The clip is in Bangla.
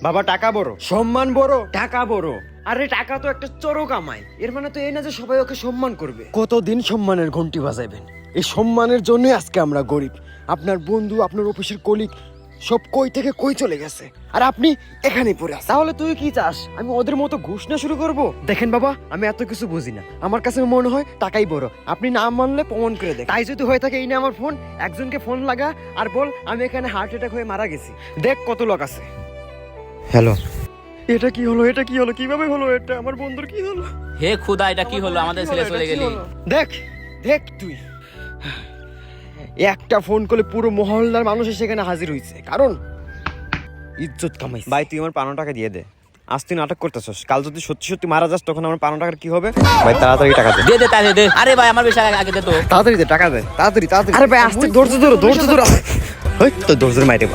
বাবা টাকা বড়, সম্মান বড়, টাকা বড়। আরে টাকা তো একটা চোরও কামায়, এর মানে তো এই না যে সবাই ওকে সম্মান করবে। কতদিন সম্মানের ঘন্টি বাজাইবেন? এই সম্মানের জন্যই আজকে আমরা গরিব। আপনার বন্ধু, আপনার অফিসের কলিগ সব কই থেকে কই চলে গেছে, আর আপনি এখানেই পড়ে আছেন। তাহলে তুই কি চাস আমি ওদের মতো ঘুষ না শুরু করব? দেখেন বাবা, আমি এত কিছু বুঝি না, আমার কাছে মনে হয় টাকাই বড়। আপনি না মানলে প্রমাণ করে দেখ। তাই যদি হয়ে থাকে এই না আমার ফোন, একজনকে ফোন লাগা আর বল আমি এখানে হার্ট অ্যাটাক হয়ে মারা গেছি। দেখ কত লোক আছে। হ্যালো, এটা কি হলো? এটা কি হলো? কিভাবে হলো এটা? আমার বন্ধুর কি হলো? হে খুদা, এটা কি হলো? আমাদের ছেলে চলে গেলি। দেখ দেখ তুই একটা ফোন করলে পুরো মহল্লার মানুষ সেখানে হাজির হয়েছে, কারণ ইজ্জত কামাই। ভাই তুই আমার ৫০০ টাকা দিয়ে দে। আজ তুই নাটক করতেছস, কাল যদি সত্যি সত্যি মারা যাস তখন আমার ৫০০ টাকার কি হবে? ভাই তাড়াতাড়ি টাকা দে। দে দে তাহলে দে। আরে ভাই আমার বেশি আগে দে তো। তাড়াতাড়ি দে, টাকা দে তাড়াতাড়ি তাড়াতাড়ি। আরে ভাই আস্তে, ধৈর্য ধরো ধৈর্য ধরো। ওই তো ধৈর্য মাইরে।